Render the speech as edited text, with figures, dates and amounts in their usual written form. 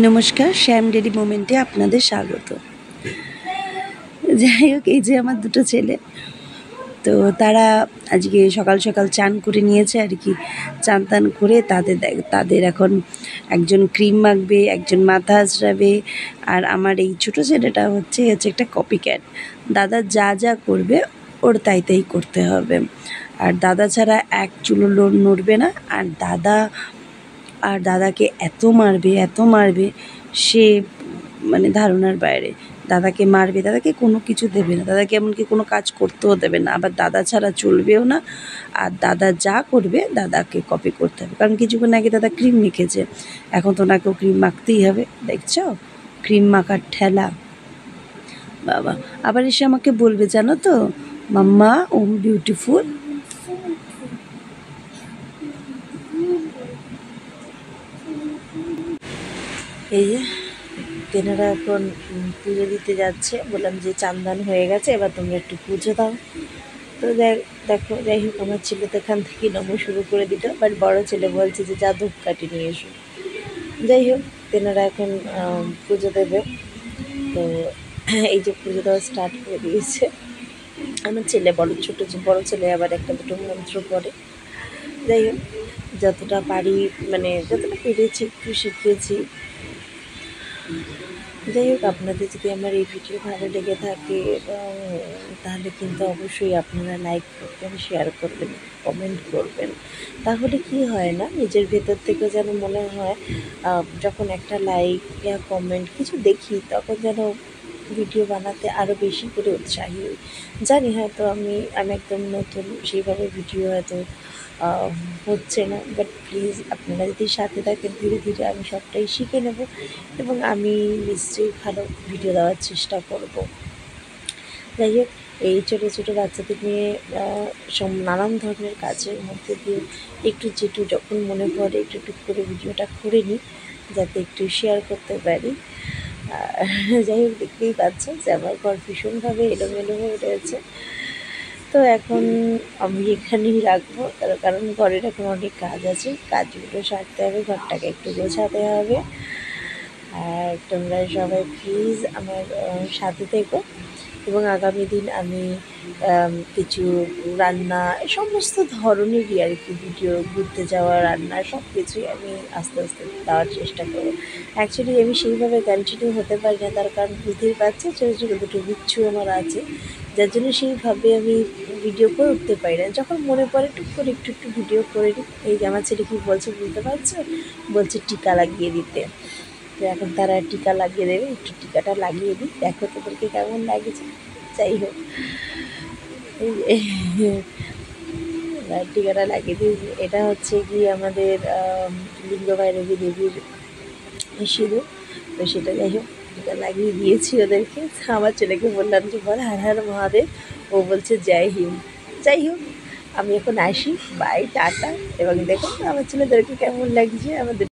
নমস্কার, শ্যাম ডেলি মোমেন্টে আপনাদের স্বাগত। যাই হোক, এই যে আমার দুটো ছেলে, তো তারা আজকে সকাল সকাল চান করে নিয়েছে আর কি। চান টান করে তাদের এখন একজন ক্রিম মাখবে, একজন মাথা আঁচড়াবে। আর আমার এই ছোটো ছেলেটা হচ্ছে একটা কপি ক্যাট। দাদা যা যা করবে ওর তাই তাই করতে হবে। আর দাদা ছাড়া এক চুলো নড়বে না। আর দাদাকে এত মারবে সে মানে ধারণার বাইরে। দাদাকে মারবে, দাদাকে কোনো কিছু দেবে না, দাদাকে এমনকি কোনো কাজ করতেও দেবে না। আবার দাদা ছাড়া চলবেও না। আর দাদা যা করবে দাদাকে কপি করতে হবে। কারণ কিছুক্ষণ আগে দাদা ক্রিম মেখেছে, এখন তো ওনাকেও ক্রিম মাখতেই হবে। দেখছো ক্রিম মাখার ঠেলা বাবা। আবার এসে আমাকে বলবে, জানো তো মাম্মা বিউটিফুল। এই যে তেনারা এখন পুজো দিতে যাচ্ছে। বললাম যে চান্দান হয়ে গেছে, এবার তোমরা একটু পুজো দাও। তো দেখো, যাই হোক, আমার ছেলে তো এখান থেকে নম শুরু করে দিল, বাট বড় ছেলে বলছে যে যা ধূপকাঠি নিয়ে এসো। যাই হোক, তেনারা এখন পুজো দেবে। তো এই যে পুজো দেওয়া স্টার্ট করে দিয়েছে আমার ছেলে। বড় ছেলে আবার একটা দুটো মন্ত্র পড়ে। যাই হোক, যতটা পারি মানে যতটা পেরেছি একটু শিখিয়েছি। যাই হোক, আপনাদের যদি আমার এই ভিডিও ভালো লেগে থাকে তাহলে কিন্তু অবশ্যই আপনারা লাইক করবেন, শেয়ার করবেন, কমেন্ট করবেন। তাহলে কি হয় না, নিজের ভেতর থেকে যেন মনে হয় যখন একটা লাইক ইয়া কমেন্ট কিছু দেখি, তখন যেন ভিডিও বানাতে আরও বেশি করে উৎসাহী হই। জানি হয়তো আমি একদম নতুন, সেইভাবে ভিডিও হয়তো হচ্ছে না, বাট প্লিজ আপনারা যদি সাথে থাকেন, ধীরে ধীরে আমি সবটাই শিখে নেব এবং আমি নিশ্চয়ই ভালো ভিডিও দেওয়ার চেষ্টা করব। যাই হোক, এই ছোটো ছোটো বাচ্চাদের নিয়ে নানান ধরনের কাজের মধ্যে দিয়ে একটু যেটু যখন মনে পড়ে একটু করে ভিডিওটা করে নিই, যাতে একটু শেয়ার করতে পারি। যাই হোক, দেখতেই পাচ্ছেন যে আমার ঘর ভীষণভাবে এলোমেলো হয়ে রয়েছে। তো এখন আমি এখানেই রাখবো, কারণ ঘরের এখন অনেক কাজ আছে, কাজগুলো সারতে হবে, ঘরটাকে একটু গোছাতে হবে। আর তোমরা সবাই প্লিজ আমার সাথে থেকো এবং আগামী দিন আমি কিছু রান্না সমস্ত ধরনেরই আর কি ভিডিও, ঘুরতে যাওয়া, রান্না সব কিছুই আমি আস্তে আস্তে দেওয়ার চেষ্টা করব। অ্যাকচুয়ালি আমি সেইভাবে কন্টিনিউ হতে পারি না, তার কারণ বুঝতেই পারছি ছোটো ছোটো দুটো বিচ্ছু আমার আছে, যার জন্য সেইভাবে আমি ভিডিও করে উঠতে পারি না। যখন মনে পড়ে টুক করে একটু ভিডিও করে নিই। এই যে আমার ছেলে কী বলছে বুঝতে পারছো, বলছে টিকা লাগিয়ে দিতে। তো এখন তারা টিকা লাগিয়ে দেবে, একটু টিকাটা লাগিয়ে দিই, দেখো তোদেরকে কেমন লাগছে। যাই হোক, টিকাটা লাগিয়ে দিই। এটা হচ্ছে কি আমাদের লিঙ্গভৈরবী দেবীর সিঁদুর। তো সেটা যাই হোক, টিকা লাগিয়ে দিয়েছি ওদেরকে। আমার ছেলেকে বললাম যে বল হর হর মহাদেব, ও বলছে জয় হিন্দ। যাই হোক, আমি এখন আসি, বাই, টাটা। এবং দেখো আমার ছেলেদেরকে কেমন লাগছে আমাদের।